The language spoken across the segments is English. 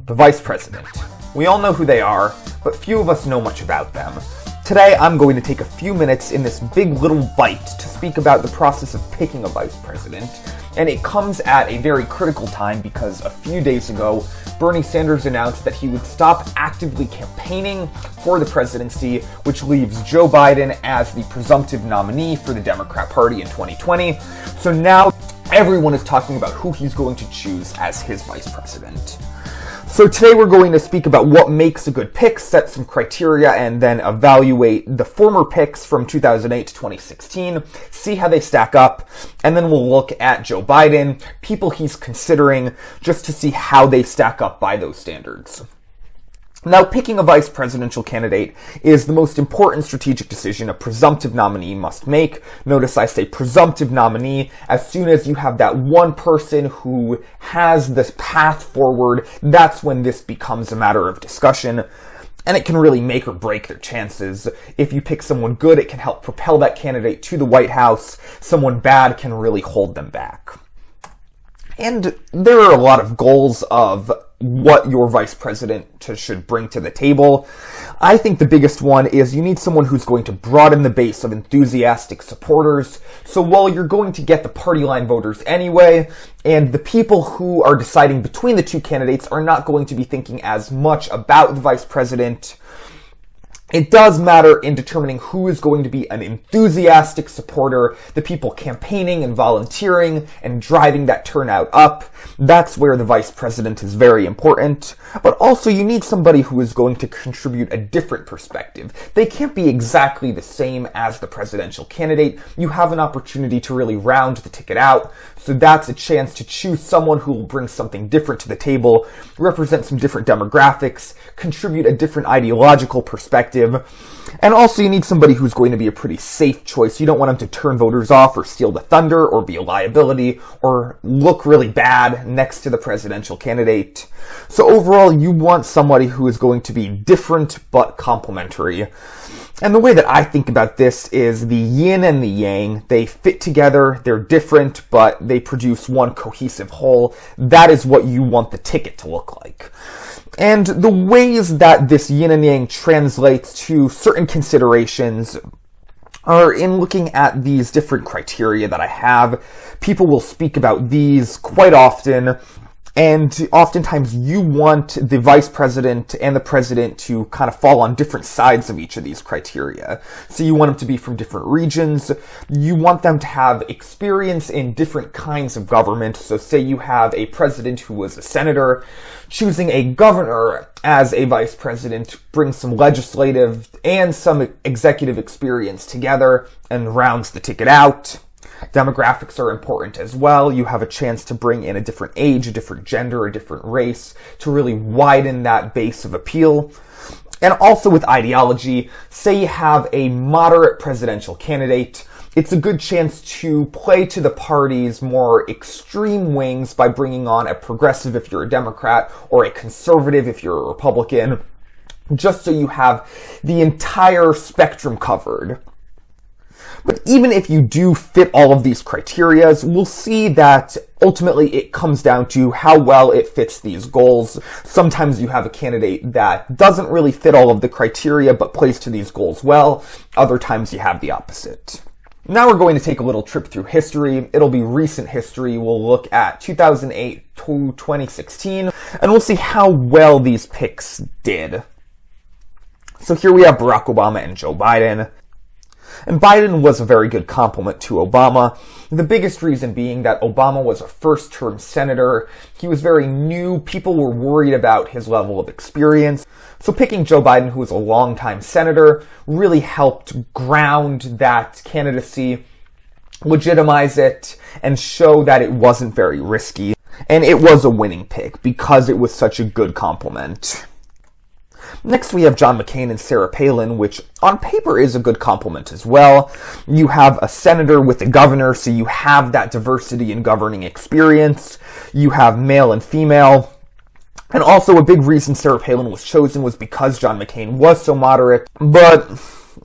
The vice president. We all know who they are, but few of us know much about them. Today, I'm going to take a few minutes in this big little bite to speak about the process of picking a vice president, and it comes at a very critical time because a few days ago, Bernie Sanders announced that he would stop actively campaigning for the presidency, which leaves Joe Biden as the presumptive nominee for the Democrat Party in 2020. So now everyone is talking about who he's going to choose as his vice president. So today we're going to speak about what makes a good pick, set some criteria, and then evaluate the former picks from 2008 to 2016, see how they stack up, and then we'll look at Joe Biden, people he's considering, just to see how they stack up by those standards. Now, picking a vice presidential candidate is the most important strategic decision a presumptive nominee must make. Notice I say presumptive nominee. As soon as you have that one person who has this path forward, that's when this becomes a matter of discussion. And it can really make or break their chances. If you pick someone good, it can help propel that candidate to the White House. Someone bad can really hold them back. And there are a lot of goals of what your vice president should bring to the table. I think the biggest one is you need someone who's going to broaden the base of enthusiastic supporters. So while you're going to get the party line voters anyway, and the people who are deciding between the two candidates are not going to be thinking as much about the vice president, it does matter in determining who is going to be an enthusiastic supporter, the people campaigning and volunteering and driving that turnout up. That's where the vice president is very important. But also you need somebody who is going to contribute a different perspective. They can't be exactly the same as the presidential candidate. You have an opportunity to really round the ticket out. So that's a chance to choose someone who will bring something different to the table, represent some different demographics, contribute a different ideological perspective. And also you need somebody who's going to be a pretty safe choice. You don't want them to turn voters off or steal the thunder or be a liability or look really bad next to the presidential candidate. So overall, you want somebody who is going to be different but complementary. And the way that I think about this is the yin and the yang. They fit together, they're different, but they produce one cohesive whole. That is what you want the ticket to look like. And the ways that this yin and yang translates to certain considerations are in looking at these different criteria that I have. People will speak about these quite often, and oftentimes you want the vice president and the president to kind of fall on different sides of each of these criteria. So you want them to be from different regions. You want them to have experience in different kinds of government. So say you have a president who was a senator. Choosing a governor as a vice president brings some legislative and some executive experience together and rounds the ticket out. Demographics are important as well. You have a chance to bring in a different age, a different gender, a different race to really widen that base of appeal. And also with ideology, say you have a moderate presidential candidate, it's a good chance to play to the party's more extreme wings by bringing on a progressive if you're a Democrat or a conservative if you're a Republican, just so you have the entire spectrum covered. But even if you do fit all of these criteria, we'll see that ultimately it comes down to how well it fits these goals. Sometimes you have a candidate that doesn't really fit all of the criteria but plays to these goals well. Other times you have the opposite. Now we're going to take a little trip through history. It'll be recent history. We'll look at 2008 to 2016, and we'll see how well these picks did. So here we have Barack Obama and Joe Biden. And Biden was a very good complement to Obama. The biggest reason being that Obama was a first-term senator. He was very new. People were worried about his level of experience. So picking Joe Biden, who was a longtime senator, really helped ground that candidacy, legitimize it, and show that it wasn't very risky. And it was a winning pick because it was such a good complement. Next, we have John McCain and Sarah Palin, which on paper is a good complement as well. You have a senator with a governor, so you have that diversity in governing experience. You have male and female. And also a big reason Sarah Palin was chosen was because John McCain was so moderate. But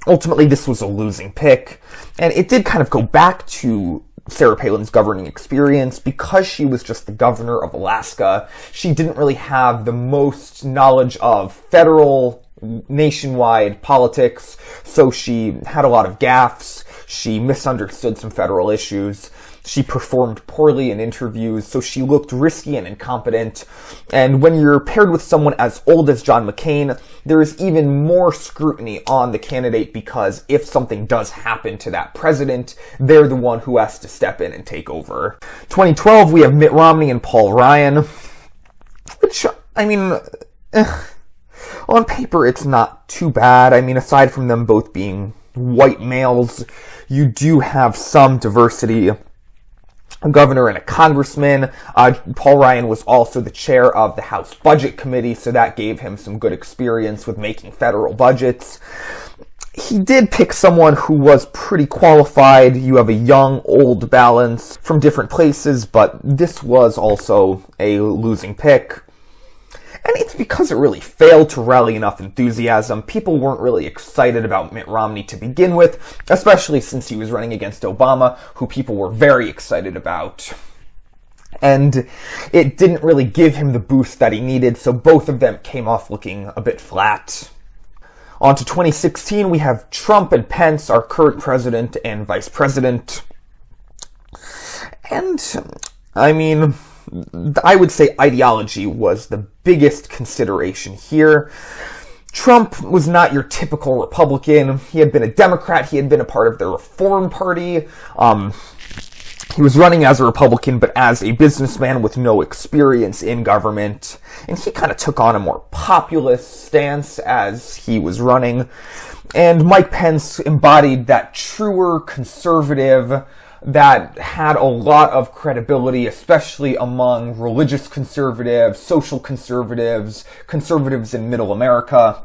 ultimately, this was a losing pick. And it did kind of go back to Sarah Palin's governing experience. Because she was just the governor of Alaska, she didn't really have the most knowledge of federal, nationwide politics, so she had a lot of gaffes. She misunderstood some federal issues. She performed poorly in interviews, so she looked risky and incompetent. And when you're paired with someone as old as John McCain, there is even more scrutiny on the candidate, because if something does happen to that president, they're the one who has to step in and take over. 2012, we have Mitt Romney and Paul Ryan, which, I mean, on paper, it's not too bad. I mean, aside from them both being white males, you do have some diversity. A governor and a congressman. Paul Ryan was also the chair of the House Budget Committee, so that gave him some good experience with making federal budgets. He did pick someone who was pretty qualified. You have a young-old balance from different places, but this was also a losing pick. And it's because it really failed to rally enough enthusiasm. People weren't really excited about Mitt Romney to begin with, especially since he was running against Obama, who people were very excited about. And it didn't really give him the boost that he needed, so both of them came off looking a bit flat. On to 2016, we have Trump and Pence, our current president and vice president. And, I mean, I would say ideology was the biggest consideration here. Trump was not your typical Republican. He had been a Democrat. He had been a part of the Reform Party. He was running as a Republican, but as a businessman with no experience in government. And he kind of took on a more populist stance as he was running. And Mike Pence embodied that truer conservative that had a lot of credibility, especially among religious conservatives, social conservatives, conservatives in middle America.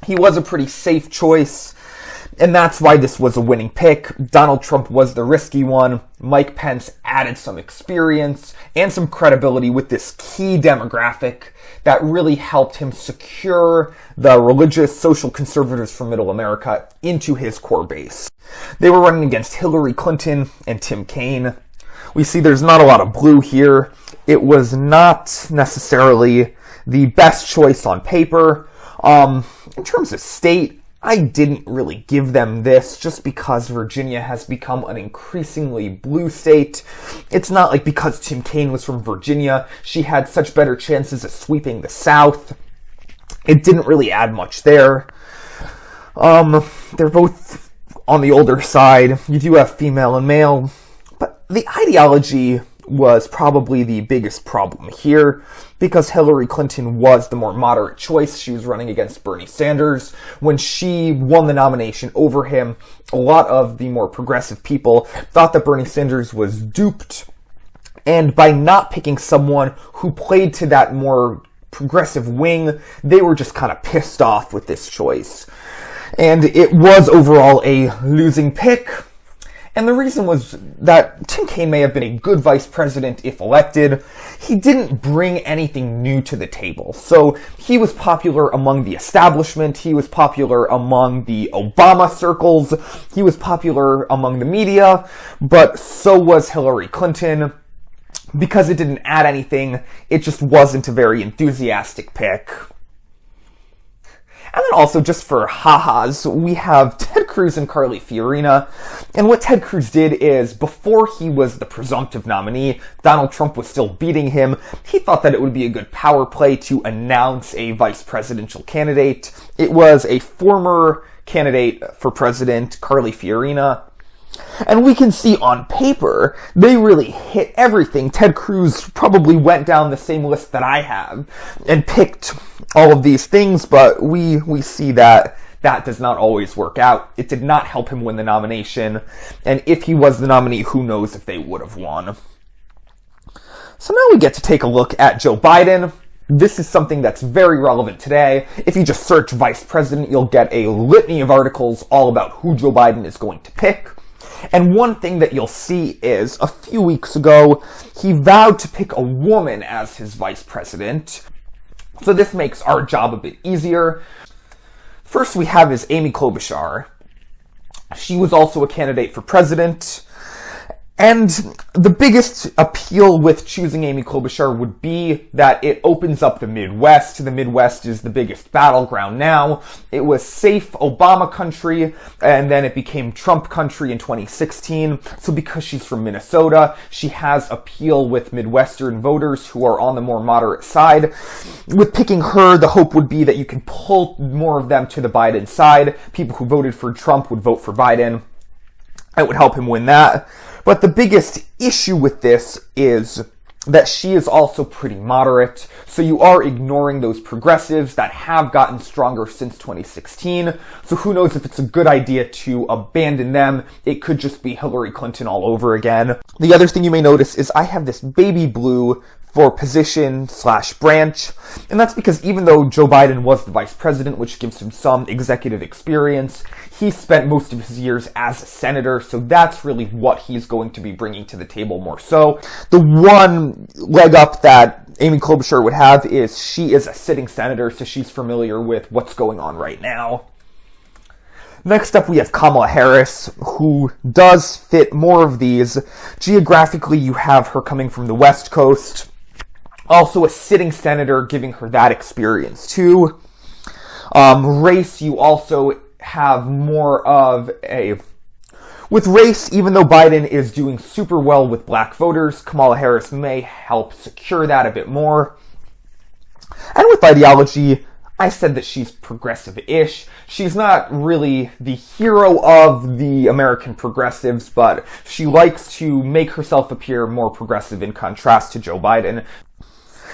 He was a pretty safe choice, and that's why this was a winning pick. Donald Trump was the risky one. Mike Pence added some experience and some credibility with this key demographic that really helped him secure the religious social conservatives from middle America into his core base. They were running against Hillary Clinton and Tim Kaine. We see there's not a lot of blue here. It was not necessarily the best choice on paper. In terms of state, I didn't really give them this just because Virginia has become an increasingly blue state. It's not like because Tim Kaine was from Virginia, she had such better chances of sweeping the South. It didn't really add much there. They're both on the older side. You do have female and male, but the ideology was probably the biggest problem here, because Hillary Clinton was the more moderate choice. She was running against Bernie Sanders. When she won the nomination over him, a lot of the more progressive people thought that Bernie Sanders was duped, and by not picking someone who played to that more progressive wing, they were just kind of pissed off with this choice. And it was overall a losing pick. And the reason was that Tim Kaine may have been a good vice president if elected. He didn't bring anything new to the table. So he was popular among the establishment. He was popular among the Obama circles. He was popular among the media. But so was Hillary Clinton. Because it didn't add anything, it just wasn't a very enthusiastic pick. And then also, just for ha-has, we have Ted Cruz and Carly Fiorina. And what Ted Cruz did is, before he was the presumptive nominee, Donald Trump was still beating him. He thought that it would be a good power play to announce a vice presidential candidate. It was a former candidate for president, Carly Fiorina. And we can see on paper, they really hit everything. Ted Cruz probably went down the same list that I have and picked all of these things, but we see that that does not always work out. It did not help him win the nomination, and if he was the nominee, who knows if they would have won. So now we get to take a look at Joe Biden. This is something that's very relevant today. If you just search vice president, you'll get a litany of articles all about who Joe Biden is going to pick. And one thing that you'll see is, a few weeks ago, he vowed to pick a woman as his vice president. So this makes our job a bit easier. First we have is Amy Klobuchar. She was also a candidate for president. And the biggest appeal with choosing Amy Klobuchar would be that it opens up the Midwest. The Midwest is the biggest battleground now. It was safe Obama country, and then it became Trump country in 2016. So because she's from Minnesota, she has appeal with Midwestern voters who are on the more moderate side. With picking her, the hope would be that you can pull more of them to the Biden side. People who voted for Trump would vote for Biden. It would help him win that. But the biggest issue with this is that she is also pretty moderate, so you are ignoring those progressives that have gotten stronger since 2016, so who knows if it's a good idea to abandon them. It could just be Hillary Clinton all over again. The other thing you may notice is I have this baby blue for position/branch, and that's because even though Joe Biden was the vice president, which gives him some executive experience, he spent most of his years as a senator, so that's really what he's going to be bringing to the table more so. The one leg up that Amy Klobuchar would have is she is a sitting senator, so she's familiar with what's going on right now. Next up, we have Kamala Harris, who does fit more of these. Geographically, you have her coming from the West Coast. Also a sitting senator, giving her that experience too. Race, you also have more of a... With race, even though Biden is doing super well with black voters, Kamala Harris may help secure that a bit more. And with ideology, I said that she's progressive-ish. She's not really the hero of the American progressives, but she likes to make herself appear more progressive in contrast to Joe Biden.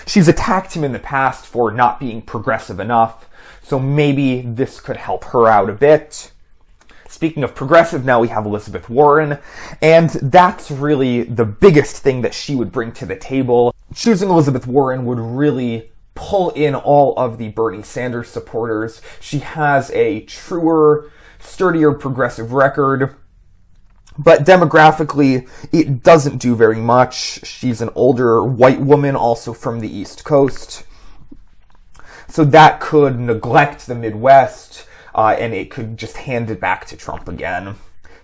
She's attacked him in the past for not being progressive enough, so maybe this could help her out a bit. Speaking of progressive, now we have Elizabeth Warren, and that's really the biggest thing that she would bring to the table. Choosing Elizabeth Warren would really pull in all of the Bernie Sanders supporters. She has a truer, sturdier progressive record, but demographically, it doesn't do very much. She's an older white woman, also from the East Coast. So that could neglect the Midwest, and it could just hand it back to Trump again.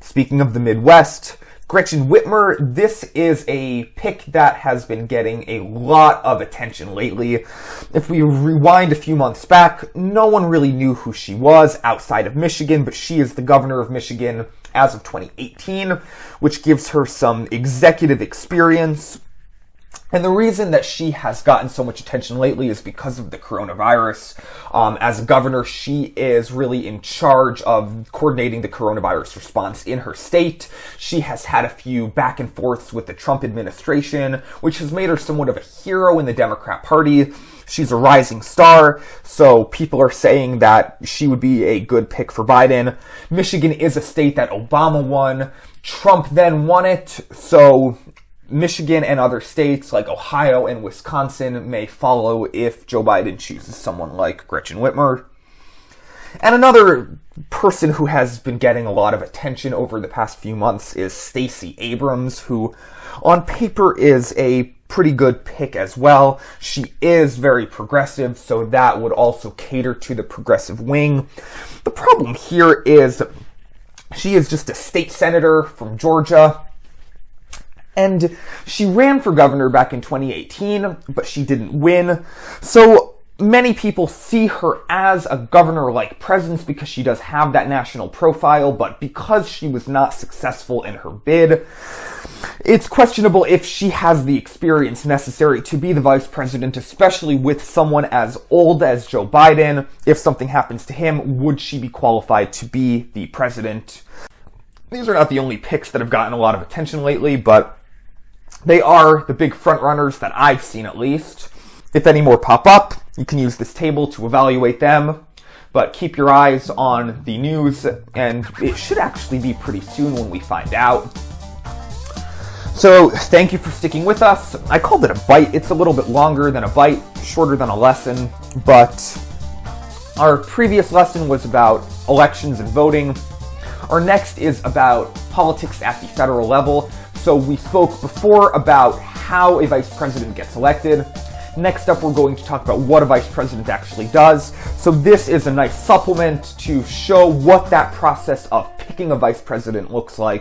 Speaking of the Midwest, Gretchen Whitmer, this is a pick that has been getting a lot of attention lately. If we rewind a few months back, no one really knew who she was outside of Michigan, but she is the governor of Michigan as of 2018, which gives her some executive experience. And the reason that she has gotten so much attention lately is because of the coronavirus. As a governor, she is really in charge of coordinating the coronavirus response in her state. She has had a few back and forths with the Trump administration, which has made her somewhat of a hero in the Democrat Party. She's a rising star, so people are saying that she would be a good pick for Biden. Michigan is a state that Obama won. Trump then won it, so Michigan and other states like Ohio and Wisconsin may follow if Joe Biden chooses someone like Gretchen Whitmer. And another person who has been getting a lot of attention over the past few months is Stacey Abrams, who on paper is a pretty good pick as well. She is very progressive, so that would also cater to the progressive wing. The problem here is she is just a state senator from Georgia, and she ran for governor back in 2018, but she didn't win. So many people see her as a governor-like presence because she does have that national profile, but because she was not successful in her bid, it's questionable if she has the experience necessary to be the vice president, especially with someone as old as Joe Biden. If something happens to him, would she be qualified to be the president? These are not the only picks that have gotten a lot of attention lately, but they are the big frontrunners that I've seen at least. If any more pop up, you can use this table to evaluate them, but keep your eyes on the news, and it should actually be pretty soon when we find out. So, thank you for sticking with us. I called it a bite. It's a little bit longer than a bite, shorter than a lesson, but our previous lesson was about elections and voting. Our next is about politics at the federal level. So we spoke before about how a vice president gets elected. Next up, we're going to talk about what a vice president actually does. So this is a nice supplement to show what that process of picking a vice president looks like.